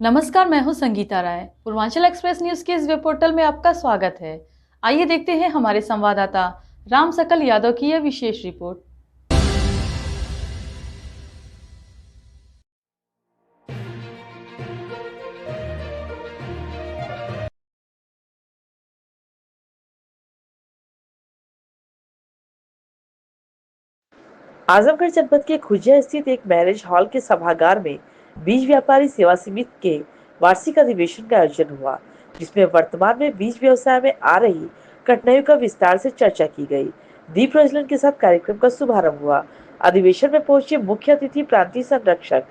नमस्कार, मैं हूं संगीता राय। पूर्वांचल एक्सप्रेस न्यूज के इस वेब पोर्टल में आपका स्वागत है। आइए देखते हैं हमारे संवाददाता राम सकल यादव की यह विशेष रिपोर्ट। आजमगढ़ जनपद के खुजिया स्थित एक मैरिज हॉल के सभागार में बीज व्यापारी सेवा समिति के वार्षिक अधिवेशन का आयोजन हुआ, जिसमें वर्तमान में बीज व्यवसाय में आ रही कठिनाइयों का विस्तार से चर्चा की गई। दीप प्रज्वलन के साथ कार्यक्रम का शुभारंभ हुआ। अधिवेशन में पहुंचे मुख्य अतिथि प्रांतीय संरक्षक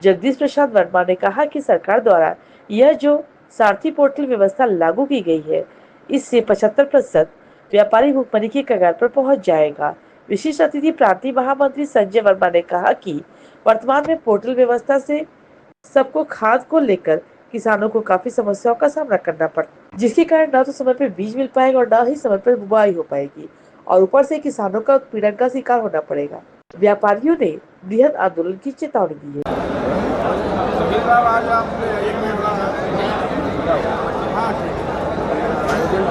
जगदीश प्रसाद वर्मा ने कहा कि सरकार द्वारा यह जो सारथी पोर्टल व्यवस्था लागू की गई है, इससे 75% व्यापारी भुखमरी की कगार पर पहुंच जाएगा। विशिष्ट अतिथि प्रांतीय महामंत्री संजय वर्मा ने कहा कि वर्तमान में पोर्टल व्यवस्था से सबको खाद को लेकर किसानों को काफी समस्याओं का सामना करना पड़ता, जिसके कारण न तो समय पर बीज मिल पाएगा और न ही समय पर बुआई हो पाएगी, और ऊपर से किसानों का उत्पीड़न का शिकार होना पड़ेगा। व्यापारियों ने बृहद आंदोलन की चेतावनी दी है।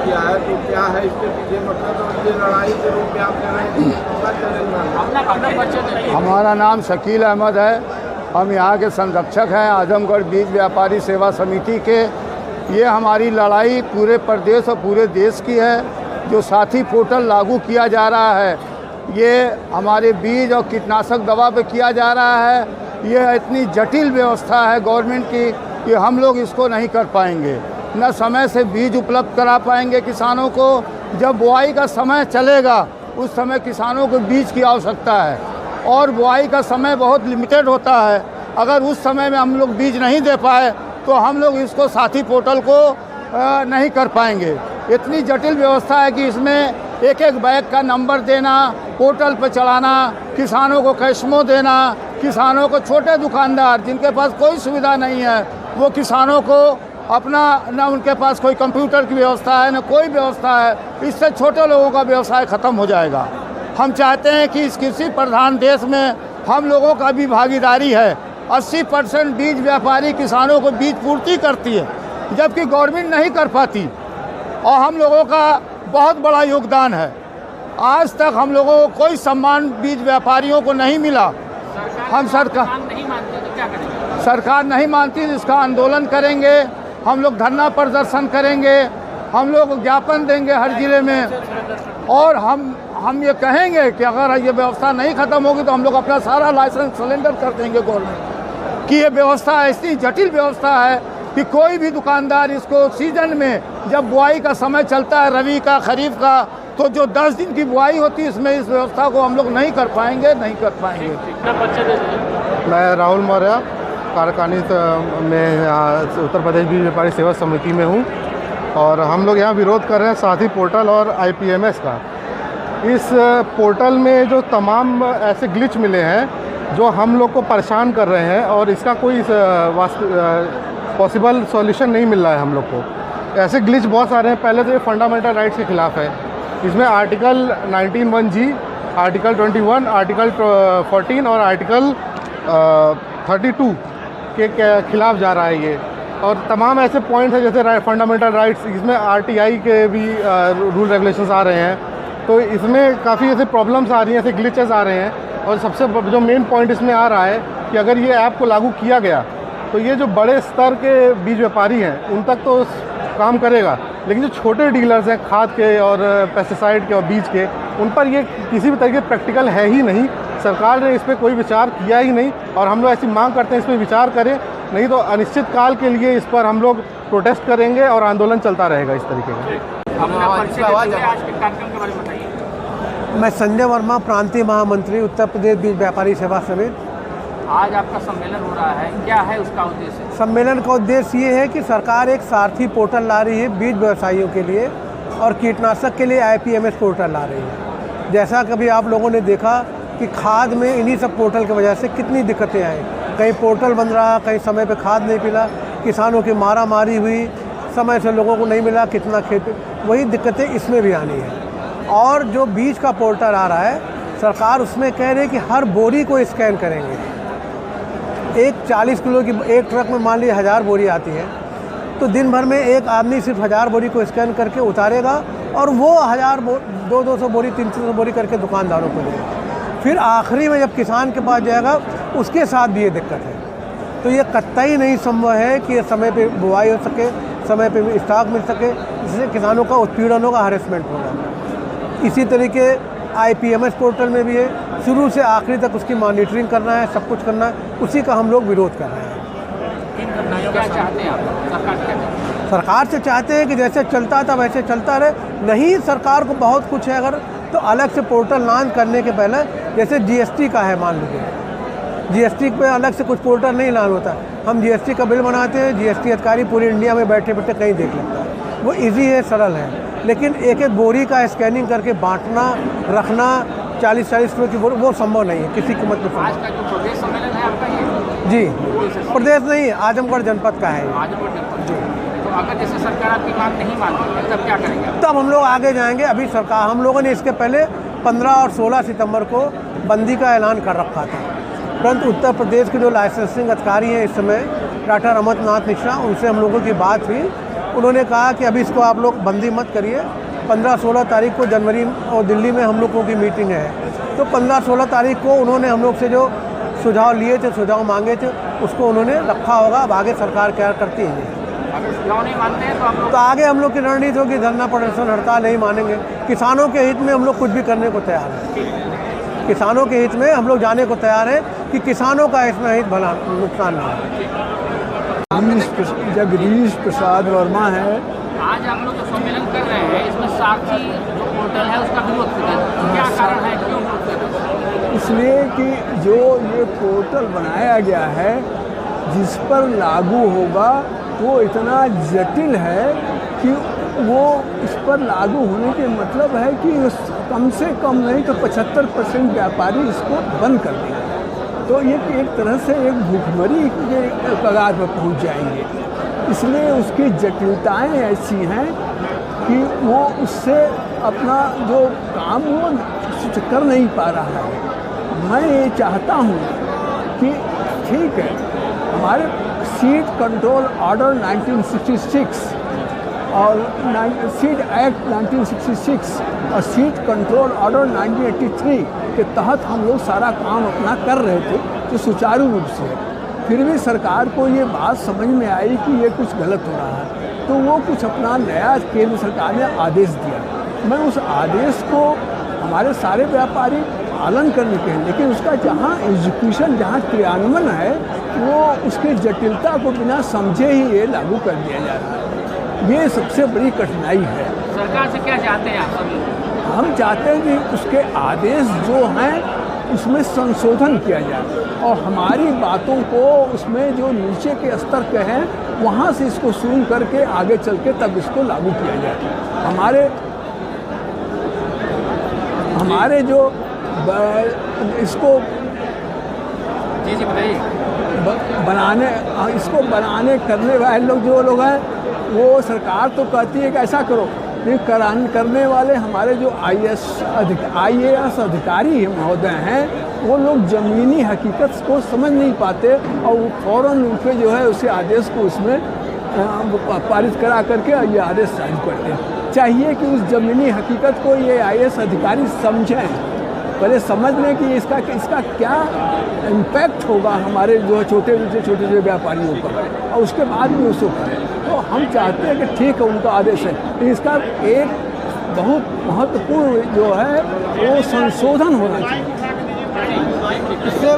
किया है तो क्या है इसके पीछे मतलब, और ये लड़ाई के रूप में आप हमारा नाम शकील अहमद है। हम यहाँ के संरक्षक हैं आजमगढ़ बीज व्यापारी सेवा समिति के। ये हमारी लड़ाई पूरे प्रदेश और पूरे देश की है। जो साथी पोर्टल लागू किया जा रहा है, ये हमारे बीज और कीटनाशक दवा पे किया जा रहा है। ये इतनी जटिल व्यवस्था है गवर्नमेंट की कि हम लोग इसको नहीं कर पाएंगे, न समय से बीज उपलब्ध करा पाएंगे किसानों को। जब बुआई का समय चलेगा उस समय किसानों को बीज की आवश्यकता है, और बुआई का समय बहुत लिमिटेड होता है। अगर उस समय में हम लोग बीज नहीं दे पाए तो हम लोग इसको साथी पोर्टल को नहीं कर पाएंगे। इतनी जटिल व्यवस्था है कि इसमें एक एक बैग का नंबर देना, पोर्टल पर चढ़ाना, किसानों को कैशमो देना, किसानों को छोटे दुकानदार जिनके पास कोई सुविधा नहीं है वो किसानों को अपना, न उनके पास कोई कंप्यूटर की व्यवस्था है न कोई व्यवस्था है, इससे छोटे लोगों का व्यवसाय ख़त्म हो जाएगा। हम चाहते हैं कि इस कृषि प्रधान देश में हम लोगों का भी भागीदारी है। 80% बीज व्यापारी किसानों को बीज पूर्ति करती है, जबकि गवर्नमेंट नहीं कर पाती, और हम लोगों का बहुत बड़ा योगदान है। आज तक हम लोगों को कोई सम्मान बीज व्यापारियों को नहीं मिला। हम सरकार नहीं मानती, इसका आंदोलन करेंगे। हम लोग धरना प्रदर्शन करेंगे, हम लोग ज्ञापन देंगे हर जिले में, और हम ये कहेंगे कि अगर ये व्यवस्था नहीं ख़त्म होगी तो हम लोग अपना सारा लाइसेंस सरेंडर कर देंगे गवर्नमेंट की। ये व्यवस्था ऐसी जटिल व्यवस्था है कि कोई भी दुकानदार इसको सीजन में, जब बुआई का समय चलता है रबी का खरीफ का, तो जो 10 दिन की बुआई होती है इसमें इस व्यवस्था को हम लोग नहीं कर पाएंगे। मैं राहुल मौर्य कारखानी में उत्तर प्रदेश बीज व्यापारी सेवा समिति में हूँ, और हम लोग यहाँ विरोध कर रहे हैं साथी पोर्टल और IPMS का। इस पोर्टल में जो तमाम ऐसे ग्लिच मिले हैं जो हम लोग को परेशान कर रहे हैं, और इसका कोई पॉसिबल सॉल्यूशन नहीं मिल रहा है हम लोग को। ऐसे ग्लिच बहुत सारे हैं। पहले तो ये फंडामेंटल राइट्स के खिलाफ है। इसमें आर्टिकल 19(1)(g), आर्टिकल 21, आर्टिकल 14 और आर्टिकल 32 के खिलाफ जा रहा है ये, और तमाम ऐसे पॉइंट्स हैं जैसे फंडामेंटल राइट्स। इसमें RTI के भी रूल रेगुलेशंस आ रहे हैं, तो इसमें काफ़ी ऐसे प्रॉब्लम्स आ रही हैं, ऐसे ग्लिचेस आ रहे हैं। और सबसे जो मेन पॉइंट इसमें आ रहा है कि अगर ये ऐप को लागू किया गया तो ये जो बड़े स्तर के बीज व्यापारी हैं उन तक तो काम करेगा, लेकिन जो छोटे डीलर्स हैं खाद के और पेस्टिसाइड के और बीज के, उन पर ये किसी भी तरीके प्रैक्टिकल है ही नहीं। सरकार ने इस पर कोई विचार किया ही नहीं, और हम लोग ऐसी मांग करते हैं इस पर विचार करें, नहीं तो अनिश्चित काल के लिए इस पर हम लोग प्रोटेस्ट करेंगे और आंदोलन चलता रहेगा इस तरीके का। मैं संजय वर्मा, प्रांतीय महामंत्री, उत्तर प्रदेश बीज व्यापारी सेवा समिति। आज आपका सम्मेलन हो रहा है, क्या है उसका उद्देश्य? सम्मेलन का उद्देश्य ये है कि सरकार एक सारथी पोर्टल ला रही है बीज व्यवसायियों के लिए, और कीटनाशक के लिए IPMS पोर्टल ला रही है। जैसा कभी आप लोगों ने देखा कि खाद में इन्हीं सब पोर्टल की वजह से कितनी दिक्कतें आई। कहीं पोर्टल बंद रहा, कहीं समय पे खाद नहीं मिला, किसानों की मारा मारी हुई, समय से लोगों को नहीं मिला, कितना खेत, वही दिक्कतें इसमें भी आनी है। और जो बीज का पोर्टल आ रहा है, सरकार उसमें कह रही है कि हर बोरी को स्कैन करेंगे। एक 40 किलो की एक ट्रक में मान लीजिए 1000 बोरी आती है, तो दिन भर में एक आदमी सिर्फ 1000 बोरी को स्कैन करके उतारेगा और वो 200 बोरी 300 बोरी करके दुकानदारों को देगा। फिर आखिरी में जब किसान के पास जाएगा उसके साथ भी ये दिक्कत है। तो ये कतई नहीं संभव है कि समय पे बुआई हो सके, समय पे स्टॉक मिल सके, जिससे किसानों का उत्पीड़न होगा, हरेसमेंट होगा। इसी तरीके IPMS पोर्टल में भी है, शुरू से आखिरी तक उसकी मॉनिटरिंग करना है, सब कुछ करना है, उसी का हम लोग विरोध कर रहे हैं। क्या चाहते हैं आप? सरकार क्या चाहते हैं? सरकार से चाहते हैं कि जैसे चलता था वैसे चलता रहे। नहीं, सरकार को बहुत कुछ है, अगर तो अलग से पोर्टल लॉन्च करने के पहले, जैसे GST का है, मान लीजिए GST पे अलग से कुछ पोर्टल नहीं लॉन्च होता। हम GST का बिल बनाते हैं, GST अधिकारी पूरी इंडिया में बैठे बैठे कहीं देख लेता है, वो ईजी है, सरल है। लेकिन एक एक बोरी का स्कैनिंग करके बांटना, रखना 40-40 किलो की बोरी, वो संभव नहीं है किसी कीमत में। आज का जो प्रदेश सम्मेलन है आपका ये? जी, प्रदेश नहीं, आजमगढ़ जनपद का है। आजमगढ़ जनपद। तो अगर जैसे सरकार आपकी मांग नहीं मानती है तब क्या करेंगे आप? तब हम लोग आगे जाएंगे। अभी सरकार, हम लोगों ने इसके पहले 15 और 16 सितंबर को बंदी का ऐलान कर रखा था, परंतु उत्तर प्रदेश के जो लाइसेंसिंग अधिकारी हैं इस समय, डॉक्टर अमरनाथ मिश्रा, उनसे हम लोगों की बात हुई। उन्होंने कहा कि अभी इसको आप लोग बंदी मत करिए। 15-16 तारीख को जनवरी और दिल्ली में हम लोगों की मीटिंग है, तो 15-16 तारीख को उन्होंने हम लोग से जो सुझाव लिए थे, सुझाव मांगे थे, उसको उन्होंने रखा होगा। अब आगे सरकार क्या करती है। अगर सुझाव नहीं मानते हैं तो आप लोग तो आगे हम लोग की रणनीति होगी धरना, प्रदर्शन, हड़ताल नहीं मानेंगे। किसानों के हित में हम लोग कुछ भी करने को तैयार हैं। किसानों के हित में हम लोग जाने को तैयार हैं कि किसानों का इसमें हित भला नुकसान ना हो। जगदीश प्रसाद वर्मा है। आज आप लोग जो सम्मेलन कर रहे हैं इसमें सारथी जो पोर्टल है उसका विरोध कर रहे हैं, क्या कारण है, क्यों विरोध कर रहे हैं? इसलिए कि जो ये पोर्टल बनाया गया है जिस पर लागू होगा वो इतना जटिल है कि वो इस पर लागू होने के मतलब है कि कम से कम नहीं तो 75% व्यापारी इसको बंद कर देंगे। तो ये एक तरह से एक भूखमरी के कगार पर पहुंच जाएंगे। इसलिए उसकी जटिलताएं ऐसी हैं कि वो उससे अपना जो काम वो कर नहीं पा रहा है। मैं ये चाहता हूँ कि ठीक है, हमारे सीड कंट्रोल ऑर्डर 1966 और सीड एक्ट 1966 और सीड कंट्रोल ऑर्डर 1983 के तहत हम लोग सारा काम अपना कर रहे थे जो सुचारू रूप से है। फिर भी सरकार को ये बात समझ में आई कि ये कुछ गलत हो रहा है, तो वो कुछ अपना नया केंद्र सरकार ने आदेश दिया। मैं उस आदेश को हमारे सारे व्यापारी पालन करने के हैं, लेकिन उसका जहाँ एग्जीक्यूशन, जहाँ क्रियान्वयन है, वो उसकी जटिलता को बिना समझे ही ये लागू कर दिया जा रहा है। ये सबसे बड़ी कठिनाई है। सरकार से क्या चाहते हैं आप सभी? हम चाहते हैं कि उसके आदेश जो हैं उसमें संशोधन किया जाए और हमारी बातों को उसमें जो नीचे के स्तर के हैं वहाँ से इसको सुन करके आगे चल के तब इसको लागू किया जाए। हमारे जो इसको जी बताइए। इसको बनाने करने वाले लोग जो लोग हैं वो सरकार तो कहती है कि ऐसा करो, लेकिन करने वाले हमारे जो IAS अधिकारी महोदय हैं वो लोग ज़मीनी हकीकत को समझ नहीं पाते और वो फ़ौरन उनके जो है उसी आदेश को उसमें पारित करा करके ये आदेश जारी करते हैं। चाहिए कि उस ज़मीनी हकीकत को ये IAS अधिकारी समझें, पहले समझ लें कि इसका क्या इम्पैक्ट होगा हमारे जो छोटे व्यापारियों पर, और उसके बाद भी उसको करें। तो हम चाहते हैं कि ठीक है उनका आदेश है, इसका एक बहुत महत्वपूर्ण जो है वो संशोधन होना चाहिए। इससे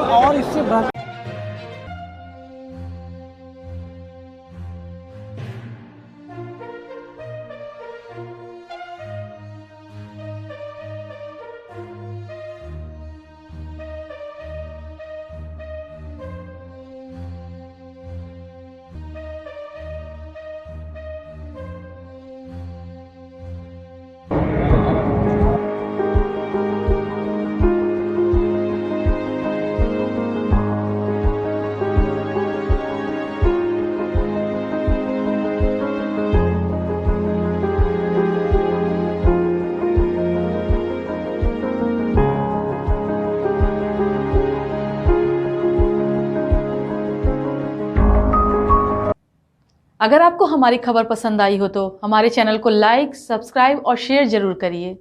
अगर आपको हमारी खबर पसंद आई हो तो हमारे चैनल को लाइक, सब्सक्राइब और शेयर जरूर करिए।